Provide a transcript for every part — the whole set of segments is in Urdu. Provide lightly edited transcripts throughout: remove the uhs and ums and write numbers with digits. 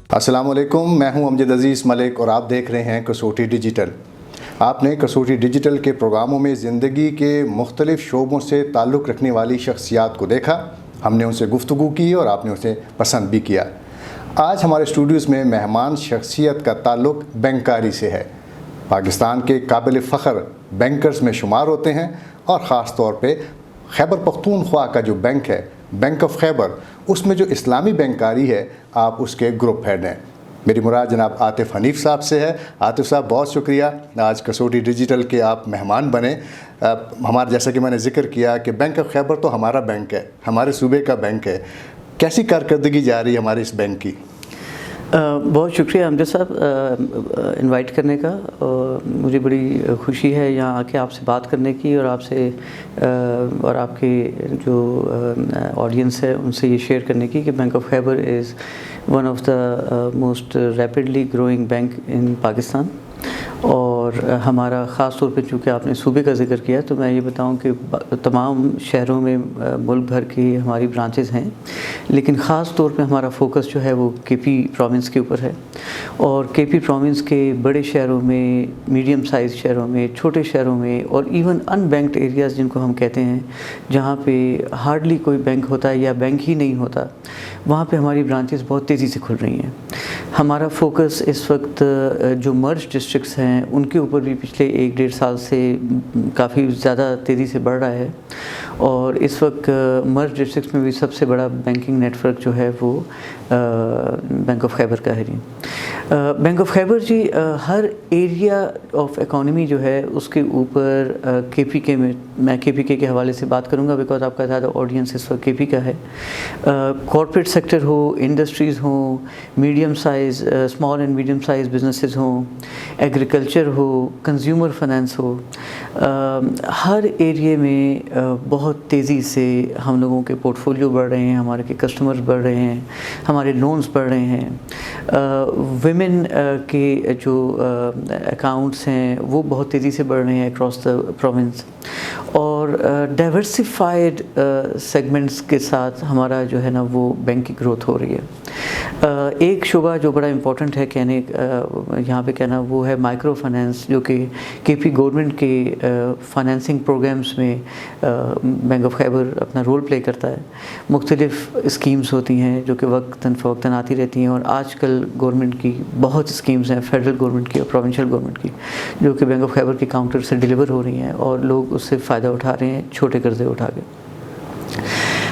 السلام علیکم، میں ہوں امجد عزیز ملک اور آپ دیکھ رہے ہیں کسوٹی ڈیجیٹل۔ آپ نے کسوٹی ڈیجیٹل کے پروگراموں میں زندگی کے مختلف شعبوں سے تعلق رکھنے والی شخصیات کو دیکھا، ہم نے ان سے گفتگو کی اور آپ نے اسے پسند بھی کیا۔ آج ہمارے اسٹوڈیوز میں مہمان شخصیت کا تعلق بینکاری سے ہے۔ پاکستان کے قابل فخر بینکرز میں شمار ہوتے ہیں اور خاص طور پہ خیبر پختونخوا کا جو بینک ہے، بینک آف خیبر، اس میں جو اسلامی بینکاری ہے، آپ اس کے گروپ ہیڈ ہیں۔ میری مراد جناب عاطف حنیف صاحب سے ہے۔ عاطف صاحب بہت شکریہ، آج کسوٹی ڈیجیٹل کے آپ مہمان بنے۔ ہمارا جیسا کہ میں نے ذکر کیا کہ بینک آف خیبر تو ہمارا بینک ہے، ہمارے صوبے کا بینک ہے۔ کیسی کارکردگی جا رہی ہے ہمارے اس بینک کی؟ بہت شکریہ امجد صاحب انوائٹ کرنے کا، مجھے بڑی خوشی ہے یہاں آ کے آپ سے بات کرنے کی اور آپ سے اور آپ کے جو آڈینس ہے ان سے یہ شیئر کرنے کی کہ bank of Khyber is one of the most rapidly growing bank in Pakistan. اور ہمارا خاص طور پہ چونکہ آپ نے صوبے کا ذکر کیا تو میں یہ بتاؤں کہ تمام شہروں میں ملک بھر کی ہماری برانچز ہیں، لیکن خاص طور پہ ہمارا فوکس جو ہے وہ کے پی پروونس کے اوپر ہے۔ اور کے پی پروونس کے بڑے شہروں میں، میڈیم سائز شہروں میں، چھوٹے شہروں میں اور ایون ان بینکڈ ایریاز جن کو ہم کہتے ہیں، جہاں پہ ہارڈلی کوئی بینک ہوتا ہے یا بینک ہی نہیں ہوتا، وہاں پہ ہماری برانچز بہت تیزی سے کھل رہی ہیں۔ ہمارا فوکس اس وقت جو مرج ڈسٹرکٹس ہیں ان کے اوپر بھی پچھلے 1-1.5 سال سے کافی زیادہ تیزی سے بڑھ رہا ہے، اور اس وقت مرج ڈسٹرکٹس میں بھی سب سے بڑا بینکنگ نیٹ ورک جو ہے وہ بینک آف خیبر کا ہے جی۔ بینک آف خیبر جی ہر ایریا آف اکانومی جو ہے اس کے اوپر کے پی کے میں کے پی کے حوالے سے بات کروں گا، بیکاز آپ کا زیادہ آڈینس اس وقت کے پی کا ہے۔ کارپوریٹ سیکٹر ہو، انڈسٹریز ہوں، medium size small and medium size businesses ہوں، ایگریکلچر ہو، کنزیومر فائنینس ہو، ہر ایریے میں بہت تیزی سے ہم لوگوں کے پورٹ فولیو بڑھ رہے ہیں، ہمارے کے کسٹمرز بڑھ رہے ہیں، ہمارے لونز بڑھ رہے ہیں، ویمن کے جو اکاؤنٹس ہیں وہ بہت تیزی سے بڑھ رہے ہیں اکراس دا پروونس، اور ڈائیورسفائڈ سیگمنٹس کے ساتھ ہمارا جو ہے نا وہ بینک کی گروتھ ہو رہی ہے۔ ایک شعبہ جو بڑا امپورٹنٹ ہے کہنے یہاں پہ کہنا وہ ہے مائکرو فائنینس، جو کہ کے پی گورنمنٹ کے فائنینسنگ پروگرامز میں بینک آف خیبر اپنا رول پلے کرتا ہے۔ مختلف اسکیمز ہوتی ہیں جو کہ وقتاً فوقتاً آتی رہتی ہیں، اور آج کل گورنمنٹ کی بہت اسکیمز ہیں، فیڈرل گورنمنٹ کی اور پروونشل گورنمنٹ کی، جو کہ بینک آف خیبر کے کاؤنٹر سے ڈیلیور ہو رہی ہیں اور لوگ اس سے فائدہ اٹھا رہے ہیں چھوٹے قرضے اٹھا کے۔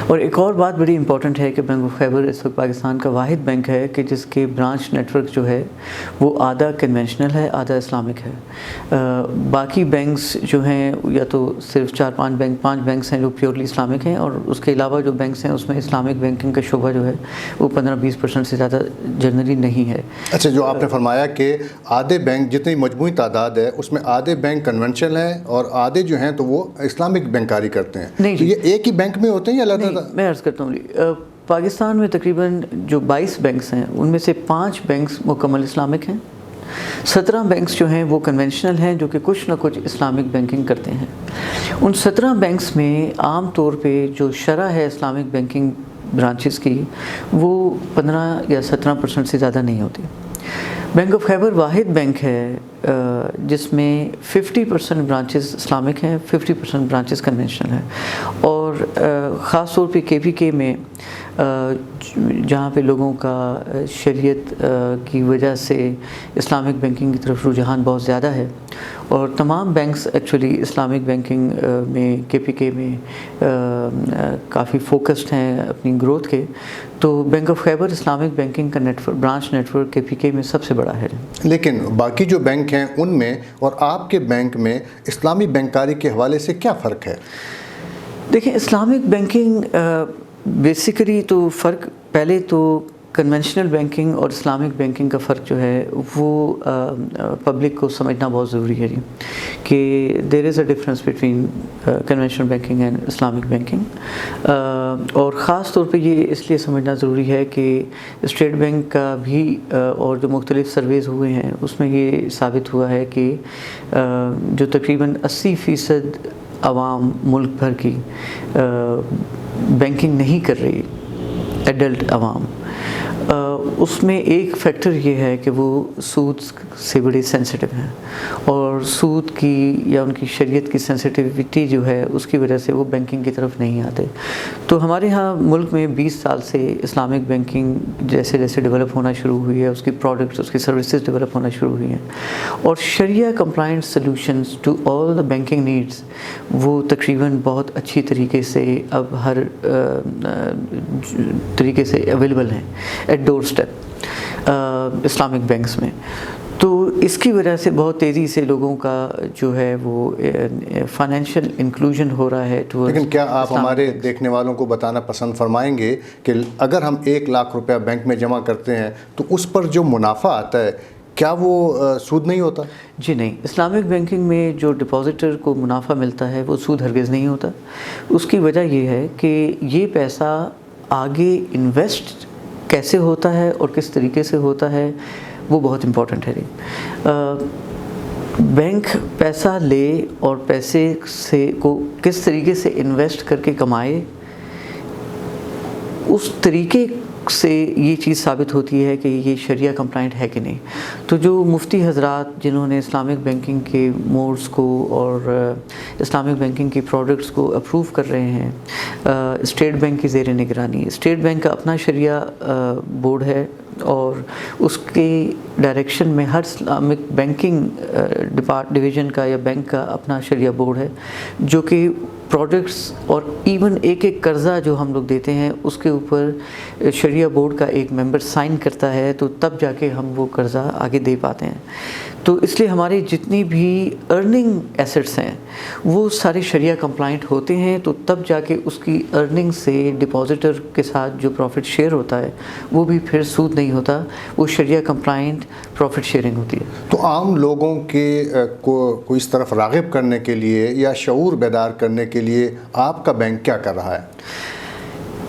اور ایک اور بات بڑی امپورٹنٹ ہے کہ بینک آف خیبر اس وقت پاکستان کا واحد بینک ہے کہ جس کے برانچ نیٹ ورک جو ہے وہ آدھا کنونشنل ہے، آدھا اسلامک ہے۔ باقی بینکس جو ہیں یا تو صرف 4-5 بینکس ہیں جو پیورلی اسلامک ہیں، اور اس کے علاوہ جو بینکس ہیں اس میں اسلامک بینکنگ کا شعبہ جو ہے وہ 15-20% سے زیادہ جنرلی نہیں ہے۔ اچھا، جو آپ نے فرمایا کہ آدھے بینک، جتنی مجموعی تعداد ہے اس میں آدھے بینک کنونشنل ہیں اور آدھے جو ہیں تو وہ اسلامک بینکاری کرتے ہیں، تو یہ ایک ہی بینک میں ہوتے ہیں یا علیحدہ؟ میں عرض کرتا ہوں پاکستان میں تقریباً جو 22 بینکس ہیں ان میں سے 5 بینکس مکمل اسلامک ہیں، 17 بینکس جو ہیں وہ کنونشنل ہیں جو کہ کچھ نہ کچھ اسلامک بینکنگ کرتے ہیں۔ ان 17 بینکس میں عام طور پہ جو شرح ہے اسلامک بینکنگ برانچز کی وہ 15 یا 17% سے زیادہ نہیں ہوتی۔ بینک آف خیبر واحد بینک ہے جس میں 50% برانچز اسلامک ہیں، 50% برانچز کنونشنل ہیں، اور خاص طور پہ کے پی کے میں جہاں پہ لوگوں کا شریعت کی وجہ سے اسلامک بینکنگ کی طرف رجحان بہت زیادہ ہے، اور تمام بینکس ایکچولی اسلامک بینکنگ میں کے پی کے میں کافی فوکسڈ ہیں اپنی گروتھ کے، تو bank of Khyber Islamic banking کا برانچ نیٹ ورک کے پی کے میں سب سے بڑا ہے۔ لیکن باقی جو بینک ہیں ان میں اور آپ کے بینک میں اسلامی بینکاری کے حوالے سے کیا فرق ہے؟ دیکھیں، اسلامک بینکنگ بیسیکلی تو فرق پہلے تو کنونشنل بینکنگ اور اسلامک بینکنگ کا فرق جو ہے وہ پبلک کو سمجھنا بہت ضروری ہے جی، کہ there is a difference between conventional banking and Islamic banking, اور خاص طور پہ یہ اس لیے سمجھنا ضروری ہے کہ اسٹیٹ بینک کا بھی اور جو مختلف سرویز ہوئے ہیں اس میں یہ ثابت ہوا ہے کہ جو تقریباً 80% عوام ملک بھر کی بینکنگ نہیں کر رہی، ایڈلٹ عوام، اس میں ایک فیکٹر یہ ہے کہ وہ سود سے بڑے سینسٹیو ہیں، اور سود کی یا ان کی شریعت کی سینسٹیوٹی جو ہے اس کی وجہ سے وہ بینکنگ کی طرف نہیں آتے۔ تو ہمارے ہاں ملک میں 20 سال سے اسلامک بینکنگ جیسے جیسے ڈیولپ ہونا شروع ہوئی ہے، اس کی پروڈکٹس، اس کی سروسز ڈیولپ ہونا شروع ہوئی ہیں، اور شریعہ compliant solutions to all the banking needs وہ تقریباً بہت اچھی طریقے سے اب ہر طریقے سے اویلیبل ہیں at doorstep Islamic banks میں۔ تو اس کی وجہ سے بہت تیزی سے لوگوں کا جو ہے وہ فائنینشیل انکلوژن ہو رہا ہے۔ لیکن کیا آپ ہمارے دیکھنے والوں کو بتانا پسند فرمائیں گے کہ اگر ہم 1 لاکھ روپیہ بینک میں جمع کرتے ہیں تو اس پر جو منافع آتا ہے کیا وہ سود نہیں ہوتا؟ جی نہیں، اسلامک بینکنگ میں جو ڈپازیٹر کو منافع ملتا ہے وہ سود ہرگز نہیں ہوتا۔ اس کی وجہ یہ ہے کہ یہ پیسہ آگے انویسٹ کیسے ہوتا ہے اور کس طریقے سے ہوتا ہے وہ بہت امپورٹنٹ ہے۔ بینک پیسہ لے اور پیسے سے کو کس طریقے سے انویسٹ کر کے کمائے، اس طریقے سے یہ چیز ثابت ہوتی ہے کہ یہ شریعہ کمپلائنٹ ہے کہ نہیں۔ تو جو مفتی حضرات جنہوں نے اسلامک بینکنگ کے موڈز کو اور اسلامک بینکنگ کی پروڈکٹس کو اپروو کر رہے ہیں، اسٹیٹ بینک کی زیر نگرانی، اسٹیٹ بینک کا اپنا شریعہ بورڈ ہے اور اس کے ڈائریکشن میں ہر اسلامک بینکنگ ڈویژن کا یا بینک کا اپنا شریعہ بورڈ ہے، جو کہ پروڈکٹس اور ایون ایک قرضہ جو ہم لوگ دیتے ہیں اس کے اوپر شریعہ بورڈ کا ایک ممبر سائن کرتا ہے، تو تب جا کے ہم وہ قرضہ آگے دے پاتے ہیں۔ تو اس لیے ہماری جتنی بھی ارننگ ایسٹس ہیں وہ سارے شریعہ کمپلائنٹ ہوتے ہیں، تو تب جا کے اس کی ارننگ سے ڈپازیٹر کے ساتھ جو پروفٹ شیئر ہوتا ہے وہ بھی پھر سود نہیں ہوتا، وہ شریعہ کمپلائنٹ پروفٹ شیئرنگ ہوتی ہے۔ تو عام لوگوں کے کو اس طرف راغب کرنے کے لیے یا شعور بیدار کرنے کے لیے آپ کا بینک کیا کر رہا ہے؟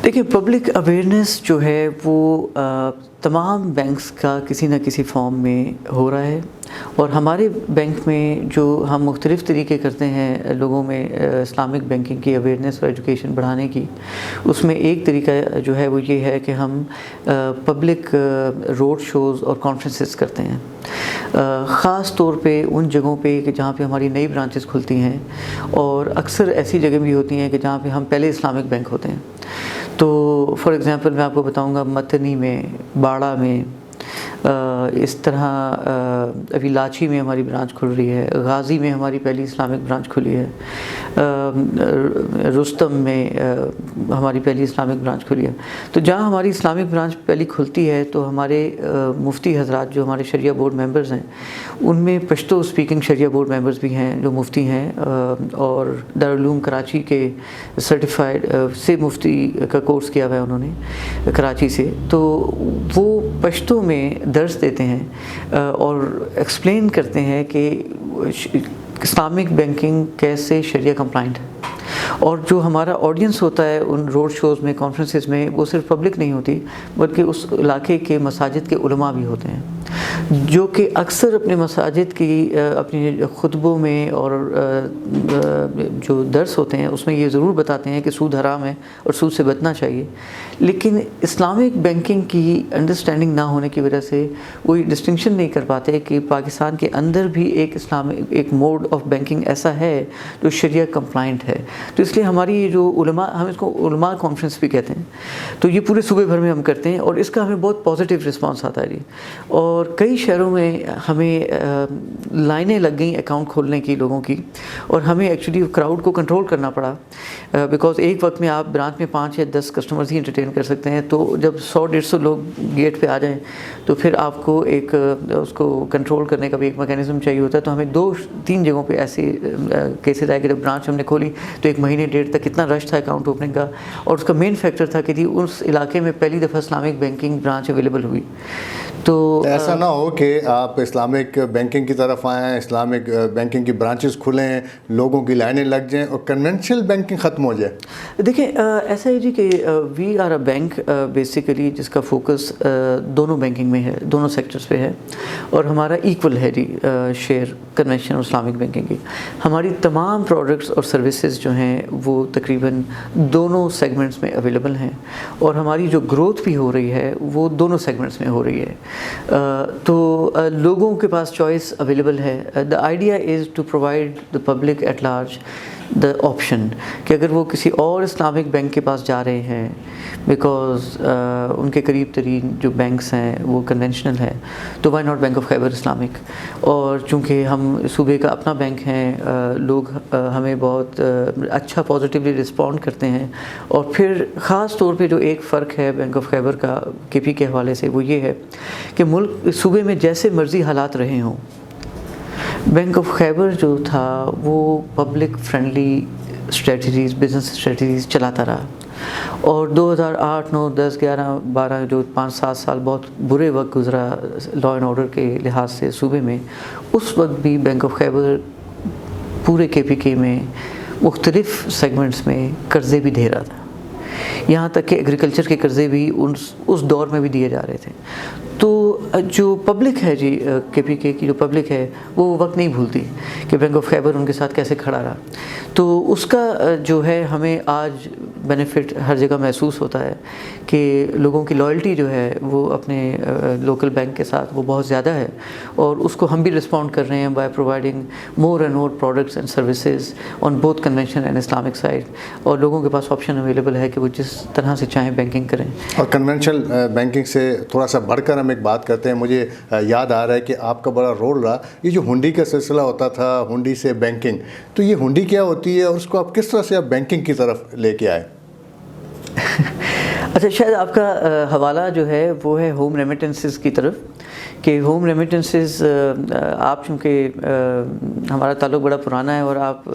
دیکھیں، پبلک اویئرنیس جو ہے وہ تمام بینکس کا کسی نہ کسی فارم میں ہو رہا ہے، اور ہمارے بینک میں جو ہم مختلف طریقے کرتے ہیں لوگوں میں اسلامک بینکنگ کی اویئرنیس اور ایجوکیشن بڑھانے کی، اس میں ایک طریقہ جو ہے وہ یہ ہے کہ ہم پبلک روڈ شوز اور کانفرنسز کرتے ہیں، خاص طور پہ ان جگہوں پہ کہ جہاں پہ ہماری نئی برانچز کھلتی ہیں، اور اکثر ایسی جگہ بھی ہوتی ہیں کہ جہاں پہ ہم پہلے اسلامک بینک ہوتے ہیں۔ تو فار ایگزامپل میں آپ کو بتاؤں گا، متنی میں، باڑہ میں، اس طرح ابھی لاچھی میں ہماری برانچ کھل رہی ہے، غازی میں ہماری پہلی اسلامک برانچ کھلی ہے، رستم میں ہماری پہلی اسلامک برانچ کھلی ہے۔ تو جہاں ہماری اسلامک برانچ پہلی کھلتی ہے تو ہمارے مفتی حضرات جو ہمارے شریعہ بورڈ ممبرز ہیں، ان میں پشتو اسپیکنگ شریعہ بورڈ ممبرز بھی ہیں جو مفتی ہیں، اور دارالعلوم کراچی کے سرٹیفائڈ سے مفتی کا کورس کیا ہوا ہے انہوں نے کراچی سے، تو وہ پشتو میں درس دیتے ہیں اور ایکسپلین کرتے ہیں کہ اسلامک بینکنگ کیسے شریعہ کمپلائنٹ ہے۔ اور جو ہمارا آڈینس ہوتا ہے ان روڈ شوز میں، کانفرنسز میں، وہ صرف پبلک نہیں ہوتی بلکہ اس علاقے کے مساجد کے علماء بھی ہوتے ہیں، جو کہ اکثر اپنے مساجد کی اپنے خطبوں میں اور جو درس ہوتے ہیں اس میں یہ ضرور بتاتے ہیں کہ سود حرام ہے اور سود سے بچنا چاہیے، لیکن اسلامک بینکنگ کی انڈرسٹینڈنگ نہ ہونے کی وجہ سے وہ یہ ڈسٹنکشن نہیں کر پاتے کہ پاکستان کے اندر بھی ایک موڈ آف بینکنگ ایسا ہے جو شریعہ کمپلائنٹ ہے۔ تو اس لیے ہماری جو علماء، ہم اس کو علماء کانفرنس بھی کہتے ہیں، تو یہ پورے صوبے بھر میں ہم کرتے ہیں، اور اس کا ہمیں بہت پازیٹیو رسپانس آتا ہے جی۔ اور کئی شہروں میں ہمیں لائنیں لگ گئیں اکاؤنٹ کھولنے کی لوگوں کی، اور ہمیں ایکچولی کراؤڈ کو کنٹرول کرنا پڑا، بیکاز ایک وقت میں آپ برانچ میں 5 یا 10 کسٹمرز ہی انٹرٹین کر سکتے ہیں، تو جب 100-150 لوگ گیٹ پہ آ جائیں تو پھر آپ کو ایک اس کو کنٹرول کرنے کا بھی ایک میکینزم چاہیے ہوتا ہے۔ تو ہمیں 2-3 جگہوں پہ ایسے کیسز آئے کہ جب برانچ ہم نے کھولی تو 1 مہینے 1.5 تک اتنا رش تھا اکاؤنٹ اوپننگ کا، اور اس کا مین فیکٹر تھا کہ اس علاقے میں پہلی دفعہ اسلامک بینکنگ برانچ اویلیبل ہوئی۔ تو ایسا نہ ہو ہو کہ آپ اسلامک بینکنگ کی طرف آئیں، اسلامک بینکنگ کی برانچز کھلیں، لوگوں کی لائنیں لگ جائیں اور کنونشنل بینکنگ ختم ہو جائے؟ دیکھیں ایسا ہے جی کہ we are a bank basically جس کا فوکس دونوں بینکنگ میں ہے، دونوں سیکٹرز پہ ہے، اور ہمارا ایکول ہے جی شیئر کنونشنل اور اسلامک بینکنگ کی۔ ہماری تمام پروڈکٹس اور سروسز جو ہیں وہ تقریباً دونوں سیگمنٹس میں اویلیبل ہیں، اور ہماری جو گروتھ بھی ہو رہی ہے وہ دونوں سیگمنٹس میں ہو رہی ہے۔ تو لوگوں کے پاس چوائس اویلیبل ہے۔ The idea is to provide the public at large the option کہ اگر وہ کسی اور اسلامک بینک کے پاس جا رہے ہیں بیکاز ان کے قریب ترین جو بینکس ہیں وہ کنونشنل ہے، تو why not bank of Khyber Islamic. اور چونکہ ہم صوبے کا اپنا بینک ہیں، لوگ ہمیں بہت اچھا پازیٹیولی رسپونڈ کرتے ہیں۔ اور پھر خاص طور پہ جو ایک فرق ہے بینک آف خیبر کا کے پی کے حوالے سے وہ یہ ہے کہ ملک صوبے میں جیسے مرضی حالات رہے ہوں، بینک آف خیبر جو تھا وہ public friendly strategies, business strategies چلاتا رہا۔ اور 2008، 9، 10، 11، 12 جو 5-7 سال بہت برے وقت گزرا لا اینڈ آرڈر کے لحاظ سے صوبے میں، اس وقت بھی بینک آف خیبر پورے کے پی کے میں مختلف سیگمنٹس میں قرضے بھی دے رہا تھا، یہاں تک کہ ایگریکلچر کے قرضے بھی اس دور میں بھی دیے جا رہے تھے۔ تو جو پبلک ہے جی کے پی کے کی جو پبلک ہے وہ وقت نہیں بھولتی کہ بینک آف خیبر ان کے ساتھ کیسے کھڑا رہا۔ تو اس کا جو ہے ہمیں آج بینیفٹ ہر جگہ محسوس ہوتا ہے کہ لوگوں کی لائلٹی جو ہے وہ اپنے لوکل بینک کے ساتھ وہ بہت زیادہ ہے، اور اس کو ہم بھی رسپونڈ کر رہے ہیں by providing more and more products and services on both conventional and Islamic side, اور لوگوں کے پاس آپشن اویلیبل ہے کہ وہ جس طرح سے چاہیں بینکنگ کریں۔ اور کنونشنل بینکنگ سے تھوڑا سا بڑھ کر ہم ایک بات کرتے ہیں، مجھے یاد آ رہا ہے کہ آپ کا بڑا رول رہا یہ جو ہنڈی کا سلسلہ ہوتا تھا، ہنڈی سے بینکنگ، تو یہ ہنڈی کیا ہوتی ہے اور اس کو آپ کس طرح سے آپ بینکنگ کی طرف لے کے آئے؟ اچھا، شاید آپ کا حوالہ جو ہے وہ ہے ہوم ریمیٹنسز کی طرف، کہ ہوم ریمیٹنسز آپ چونکہ ہمارا تعلق بڑا پرانا ہے، اور آپ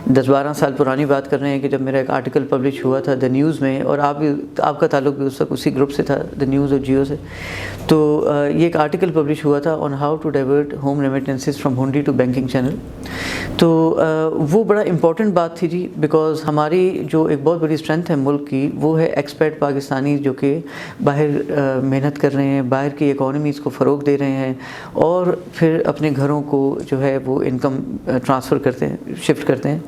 10-12 سال پرانی بات کر رہے ہیں کہ جب میرا ایک آرٹیکل پبلش ہوا تھا دا نیوز میں، اور آپ کا تعلق بھی اس وقت اسی گروپ سے تھا، دا نیوز اور جیو سے۔ تو یہ ایک آرٹیکل پبلش ہوا تھا on how to divert home remittances from hundi to banking channel. تو وہ بڑا امپورٹنٹ بات تھی جی، بیکاز ہماری جو ایک بہت بڑی اسٹرینتھ ہے ملک کی وہ ہے ایکسپیٹ پاکستانی جو کہ باہر محنت کر رہے ہیں، باہر کی اکانومیز کو فروغ دے رہے ہیں، اور پھر اپنے گھروں کو جو ہے وہ انکم ٹرانسفر کرتے ہیں، شفٹ کرتے ہیں۔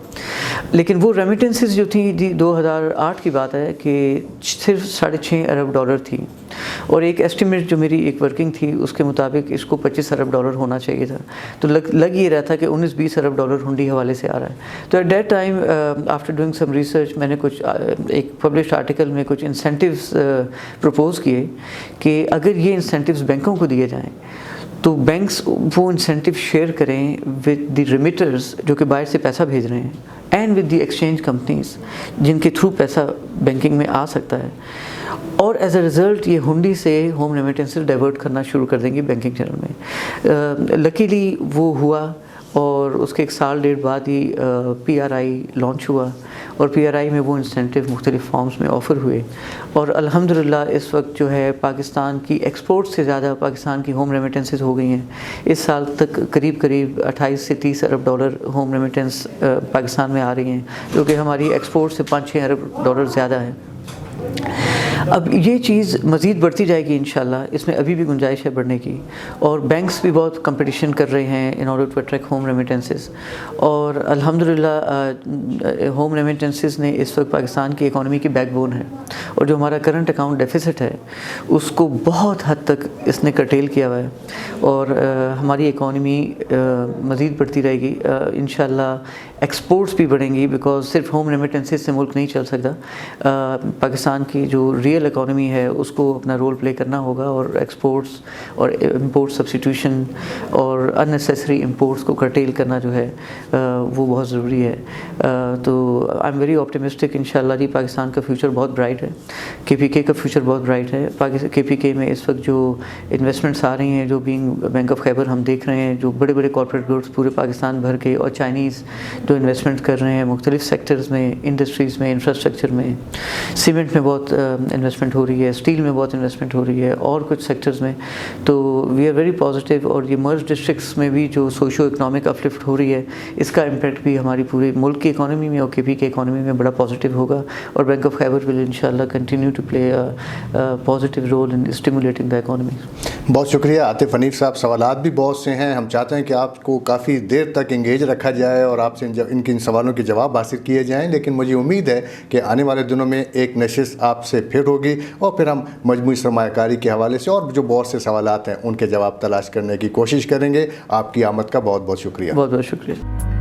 لیکن وہ ریمیٹنسز جو تھیں جی 2008 کی بات ہے کہ صرف $6.5 ارب تھی، اور ایک ایسٹیمیٹ جو میری ایک ورکنگ تھی اس کے مطابق اس کو $25 ارب ہونا چاہیے تھا۔ تو لگ یہ رہا تھا کہ $19-20 ارب ہنڈی حوالے سے آ رہا ہے۔ تو at that time after doing some research میں نے کچھ ایک پبلشڈ آرٹیکل میں کچھ انسینٹیوز پروپوز کیے کہ اگر یہ انسینٹیوز بینکوں کو دیے جائیں تو بینکس وہ انسینٹیو شیئر کریں ود دی ریمیٹرز جو کہ باہر سے پیسہ بھیج رہے ہیں، and with the exchange companies جن کے تھرو پیسہ بینکنگ میں آ سکتا ہے، اور ایز اے رزلٹ یہ ہنڈی سے ہوم ریمیٹنسز ڈائیورٹ کرنا شروع کر دیں گے بینکنگ چینل میں۔ لکیلی وہ ہوا، اور اس کے 1 سال 1.5 بعد ہی پی آر آئی لانچ ہوا، اور پی آر آئی میں وہ انسینٹیو مختلف فارمز میں آفر ہوئے، اور الحمدللہ اس وقت جو ہے پاکستان کی ایکسپورٹ سے زیادہ پاکستان کی ہوم ریمیٹنسز ہو گئی ہیں۔ اس سال تک قریب 28 سے 30 ارب ہوم ریمیٹنس پاکستان میں آ رہی ہیں، جو کہ ہماری ایکسپورٹ سے 5-6 ارب زیادہ ہے۔ اب یہ چیز مزید بڑھتی جائے گی انشاءاللہ، اس میں ابھی بھی گنجائش ہے بڑھنے کی، اور بینکس بھی بہت کمپٹیشن کر رہے ہیں in order to attract home remittances, اور الحمدللہ ہوم ریمیٹنسز نے اس وقت پاکستان کی اکانومی کی بیک بون ہے، اور جو ہمارا کرنٹ اکاؤنٹ ڈیفیسٹ ہے اس کو بہت حد تک اس نے کرٹیل کیا ہوا ہے، اور ہماری اکانومی مزید بڑھتی رہے گی انشاءاللہ۔ ایکسپورٹس بھی بڑھیں گی بیکاز صرف ہوم ریمیٹنسز سے ملک نہیں چل سکتا، پاکستان کی جو ریئل اکانومی ہے اس کو اپنا رول پلے کرنا ہوگا، اور ایکسپورٹس اور امپورٹ سبسٹیوشن اور ان نیسیسری امپورٹس کو کرٹیل کرنا جو ہے وہ بہت ضروری ہے۔ تو آئی ایم ویری آپٹیمسٹک انشاءاللہ جی، پاکستان کا فیوچر بہت برائٹ ہے، کے پی کے کا فیوچر بہت برائٹ ہے۔ کے پی کے میں اس وقت جو انویسٹمنٹس آ رہی ہیں، جو بینک آف خیبر ہم دیکھ رہے ہیں، جو بڑے بڑے کارپوریٹ گروپس پورے پاکستان بھر کے، اور چائنیز جو انویسٹمنٹ کر رہے ہیں مختلف سیکٹرز میں، انڈسٹریز میں، انفراسٹرکچر میں، سیمنٹ میں بہت انویسٹمنٹ ہو رہی ہے، اسٹیل میں بہت انویسٹمنٹ ہو رہی ہے اور کچھ سیکٹرز میں، تو وی آر ویری پازیٹیو. اور یہ مرج ڈسٹرکٹس میں بھی جو سوشو اکنامک اپلفٹ ہو رہی ہے، اس کا امپیکٹ بھی ہماری پورے ملک کی اکانومی میں اور کے پی کی اکانومی میں بڑا پازیٹیو ہوگا. اور بینک آف خیبر ول انشاءاللہ continue to play positive role in stimulating the economy. بہت شکریہ عاطف حنیف صاحب. سوالات بھی بہت سے ہیں، ہم چاہتے ہیں کہ آپ کو کافی دیر تک انگیج رکھا جائے اور آپ سے ان سوالوں کے جواب حاصل کیے جائیں، لیکن مجھے امید ہے کہ آنے والے دنوں میں ایک نشست آپ سے پھر ہوگی اور پھر ہم مجموعی سرمایہ کاری کے حوالے سے اور جو بہت سے سوالات ہیں ان کے جواب تلاش کرنے کی کوشش کریں گے. آپ کی آمد کا بہت بہت شکریہ. بہت بہت شکریہ.